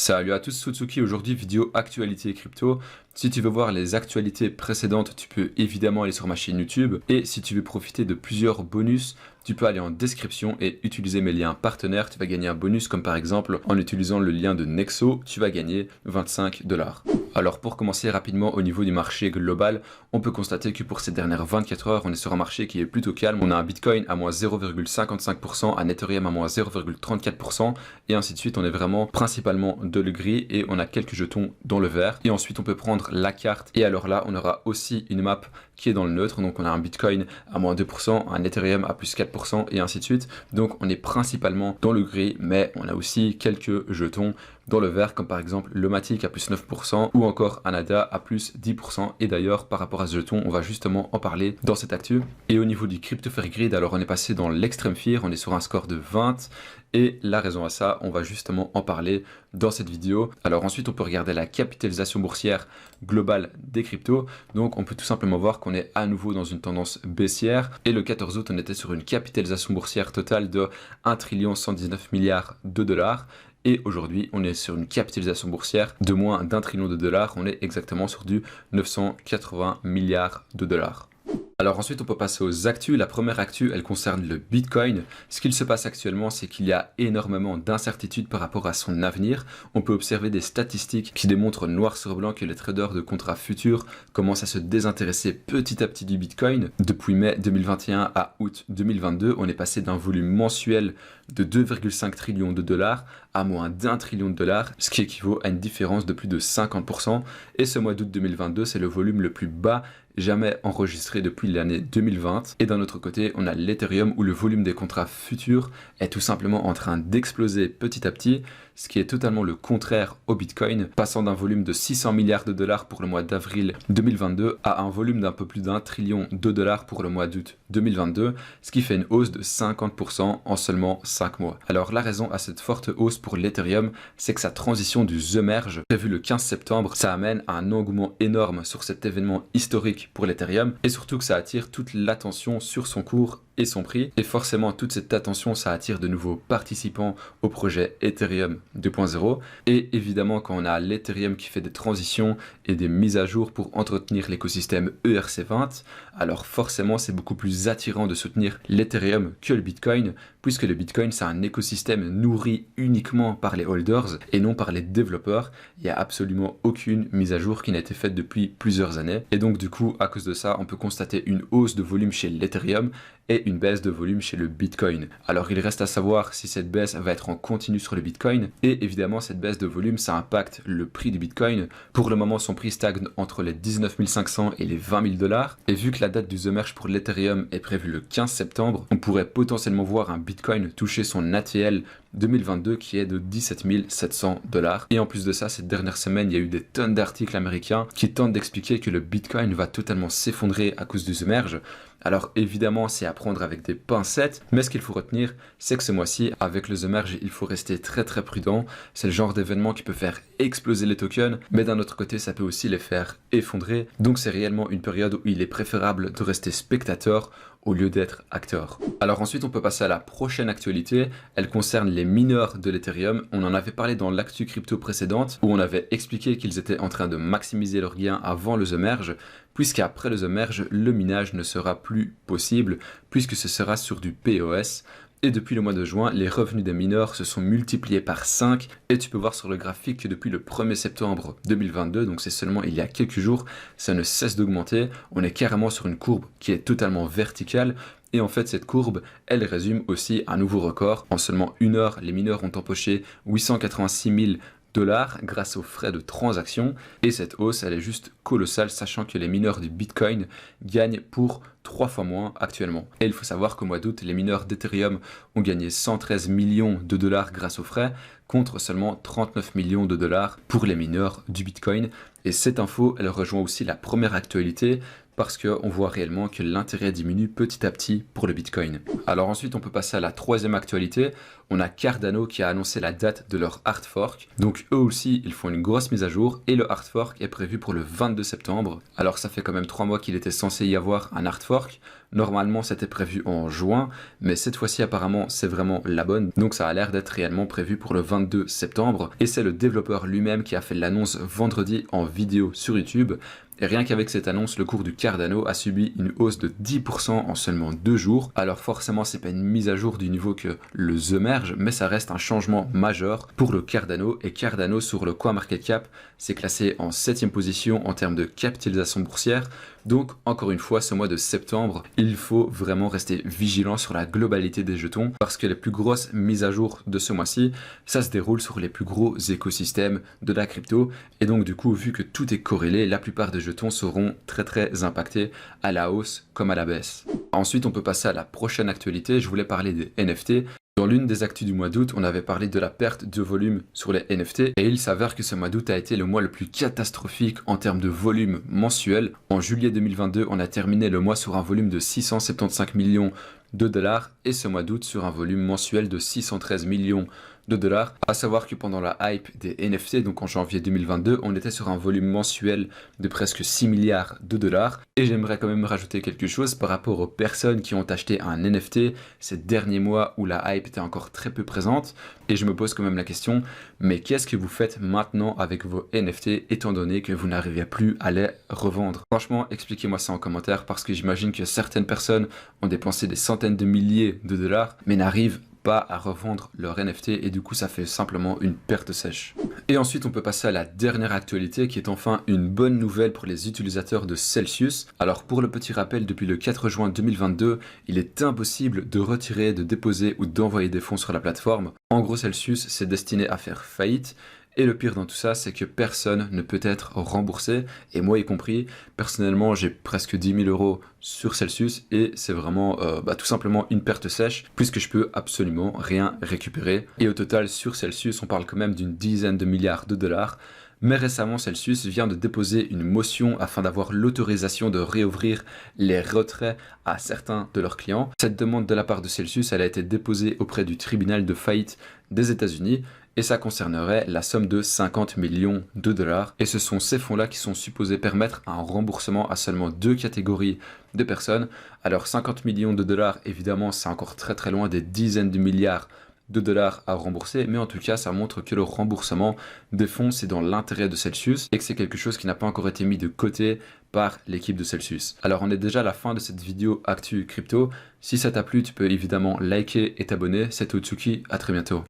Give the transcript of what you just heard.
Salut à tous, Sutsuki. Aujourd'hui vidéo actualité crypto. Si tu veux voir les actualités précédentes, tu peux évidemment aller sur ma chaîne YouTube. Et si tu veux profiter de plusieurs bonus, tu peux aller en description et utiliser mes liens partenaires. Tu vas gagner un bonus comme par exemple en utilisant le lien de Nexo, tu vas gagner 25 $. Alors pour commencer rapidement au niveau du marché global, on peut constater que pour ces dernières 24 heures, on est sur un marché qui est plutôt calme. On a un Bitcoin à moins 0,55%, un Ethereum à moins 0,34% et ainsi de suite. On est vraiment principalement dans le gris et on a quelques jetons dans le vert. Et ensuite on peut prendre la carte et alors là on aura aussi une map qui est dans le neutre. Donc on a un Bitcoin à moins 2%, un Ethereum à plus 4% et ainsi de suite. Donc on est principalement dans le gris, mais on a aussi quelques jetons dans le vert, comme par exemple le Matic à plus 9% ou encore un ADA à plus 10%. Et d'ailleurs, par rapport à ce jeton, on va justement en parler dans cette actu. Et au niveau du Crypto Fair Grid, alors on est passé dans l'extrême fear, on est sur un score de 20. Et la raison à ça, on va justement en parler dans cette vidéo. Alors ensuite, on peut regarder la capitalisation boursière globale des cryptos. Donc on peut tout simplement voir qu'on est à nouveau dans une tendance baissière. Et le 14 août, on était sur une capitalisation boursière totale de 1 119 milliards de dollars. Et aujourd'hui, on est sur une capitalisation boursière de moins d'1 trillion de dollars. On est exactement sur du 980 milliards de dollars. Alors ensuite on peut passer aux actus. La première actu, elle concerne le Bitcoin. Ce qu'il se passe actuellement, c'est qu'il y a énormément d'incertitudes par rapport à son avenir. On peut observer des statistiques qui démontrent noir sur blanc que les traders de contrats futurs commencent à se désintéresser petit à petit du Bitcoin. Depuis mai 2021 à août 2022, on est passé d'un volume mensuel de 2,5 trillions de dollars à moins d'1 trillion de dollars, ce qui équivaut à une différence de plus de 50%. Et ce mois d'août 2022, c'est le volume le plus bas jamais enregistré depuis l'année 2020. Et d'un autre côté, on a l'Ethereum où le volume des contrats futurs est tout simplement en train d'exploser petit à petit, ce qui est totalement le contraire au Bitcoin, passant d'un volume de 600 milliards de dollars pour le mois d'avril 2022 à un volume d'un peu plus d'1 trillion de dollars pour le mois d'août 2022, ce qui fait une hausse de 50% en seulement 5 mois. Alors la raison à cette forte hausse pour l'Ethereum, c'est que sa transition du The Merge, prévue le 15 septembre, ça amène à un engouement énorme sur cet événement historique pour l'Ethereum et surtout que ça attire toute l'attention sur son cours et son prix. Et forcément, toute cette attention, ça attire de nouveaux participants au projet Ethereum 2.0. Et évidemment, quand on a l'Ethereum qui fait des transitions et des mises à jour pour entretenir l'écosystème ERC20, alors forcément, c'est beaucoup plus attirant de soutenir l'Ethereum que le Bitcoin, puisque le Bitcoin, c'est un écosystème nourri uniquement par les holders et non par les développeurs. Il n'y a absolument aucune mise à jour qui n'a été faite depuis plusieurs années. Et donc, du coup, à cause de ça, on peut constater une hausse de volume chez l'Ethereum et une baisse de volume chez le Bitcoin. Alors il reste à savoir si cette baisse va être en continu sur le Bitcoin et évidemment cette baisse de volume ça impacte le prix du Bitcoin. Pour le moment son prix stagne entre les 19 500 et les 20 000 dollars et vu que la date du The Merge pour l'Ethereum est prévue le 15 septembre, on pourrait potentiellement voir un Bitcoin toucher son ATL 2022 qui est de 17 700 dollars. Et en plus de ça, cette dernière semaine, il y a eu des tonnes d'articles américains qui tentent d'expliquer que le Bitcoin va totalement s'effondrer à cause du The Merge. Alors évidemment, c'est à prendre avec des pincettes, mais ce qu'il faut retenir, c'est que ce mois-ci, avec le The Merge, il faut rester très prudent. C'est le genre d'événement qui peut faire exploser les tokens, mais d'un autre côté, ça peut aussi les faire effondrer. Donc c'est réellement une période où il est préférable de rester spectateur au lieu d'être acteur. Alors ensuite, on peut passer à la prochaine actualité. Elle concerne les mineurs de l'Ethereum. On en avait parlé dans l'actu crypto précédente où on avait expliqué qu'ils étaient en train de maximiser leurs gains avant le The Merge, puisqu'après le The Merge, le minage ne sera plus possible puisque ce sera sur du POS. Et depuis le mois de juin, les revenus des mineurs se sont multipliés par 5 et tu peux voir sur le graphique que depuis le 1er septembre 2022, donc c'est seulement il y a quelques jours, ça ne cesse d'augmenter. On est carrément sur une courbe qui est totalement verticale et en fait cette courbe, elle résume aussi un nouveau record. En seulement une heure, les mineurs ont empoché 886 000 dollars grâce aux frais de transaction et cette hausse elle est juste colossale sachant que les mineurs du Bitcoin gagnent pour 3 fois moins actuellement. Et il faut savoir qu'au mois d'août, les mineurs d'Ethereum ont gagné 113 millions de dollars grâce aux frais contre seulement 39 millions de dollars pour les mineurs du Bitcoin. Et cette info, elle rejoint aussi la première actualité parce qu'on voit réellement que l'intérêt diminue petit à petit pour le Bitcoin. Alors ensuite, on peut passer à la troisième actualité. On a Cardano qui a annoncé la date de leur hard fork. Donc eux aussi, ils font une grosse mise à jour et le hard fork est prévu pour le 22 septembre. Alors ça fait quand même 3 mois qu'il était censé y avoir un hard fork. Normalement, c'était prévu en juin, mais cette fois-ci, apparemment, c'est vraiment la bonne. Donc ça a l'air d'être réellement prévu pour le 22 septembre. Et c'est le développeur lui-même qui a fait l'annonce vendredi en vidéo sur YouTube. Et rien qu'avec cette annonce, le cours du Cardano a subi une hausse de 10% en seulement 2 jours. Alors forcément, c'est pas une mise à jour du niveau que le The Merge, mais ça reste un changement majeur pour le Cardano. Et Cardano sur le CoinMarketCap, c'est classé en 7e position en termes de capitalisation boursière. Donc encore une fois, ce mois de septembre, il faut vraiment rester vigilant sur la globalité des jetons parce que les plus grosses mises à jour de ce mois-ci, ça se déroule sur les plus gros écosystèmes de la crypto. Et donc du coup, vu que tout est corrélé, la plupart des jetons seront très impactés à la hausse comme à la baisse. Ensuite, on peut passer à la prochaine actualité. Je voulais parler des NFT. Dans l'une des actus du mois d'août, on avait parlé de la perte de volume sur les NFT et il s'avère que ce mois d'août a été le mois le plus catastrophique en termes de volume mensuel. En juillet 2022, on a terminé le mois sur un volume de 675 millions de dollars et ce mois d'août sur un volume mensuel de 613 millions de dollars. À savoir que pendant la hype des NFT, donc en janvier 2022, on était sur un volume mensuel de presque 6 milliards de dollars. Et j'aimerais quand même rajouter quelque chose par rapport aux personnes qui ont acheté un NFT ces derniers mois où la hype était encore très peu présente. Et je me pose quand même la question, mais qu'est-ce que vous faites maintenant avec vos NFT étant donné que vous n'arrivez plus à les revendre? Franchement, expliquez-moi ça en commentaire parce que j'imagine que certaines personnes ont dépensé des centaines de milliers de dollars mais n'arrivent pas à revendre leur NFT et du coup ça fait simplement une perte sèche. Et ensuite on peut passer à la dernière actualité qui est enfin une bonne nouvelle pour les utilisateurs de Celsius. Alors pour le petit rappel, depuis le 4 juin 2022, il est impossible de retirer, de déposer ou d'envoyer des fonds sur la plateforme. En gros, Celsius c'est destiné à faire faillite. Et le pire dans tout ça, c'est que personne ne peut être remboursé, et moi y compris. Personnellement, j'ai presque 10 000 euros sur Celsius, et c'est vraiment tout simplement une perte sèche, puisque je peux absolument rien récupérer. Et au total, sur Celsius, on parle quand même d'une dizaine de milliards de dollars. Mais récemment, Celsius vient de déposer une motion afin d'avoir l'autorisation de réouvrir les retraits à certains de leurs clients. Cette demande de la part de Celsius, elle a été déposée auprès du tribunal de faillite des États-Unis. Et ça concernerait la somme de 50 millions de dollars. Et ce sont ces fonds-là qui sont supposés permettre un remboursement à seulement 2 catégories de personnes. Alors 50 millions de dollars, évidemment, c'est encore très loin des dizaines de milliards de dollars à rembourser, mais en tout cas ça montre que le remboursement des fonds c'est dans l'intérêt de Celsius et que c'est quelque chose qui n'a pas encore été mis de côté par l'équipe de Celsius. Alors on est déjà à la fin de cette vidéo Actu Crypto. Si ça t'a plu, tu peux évidemment liker et t'abonner. C'était Otsuki, à très bientôt.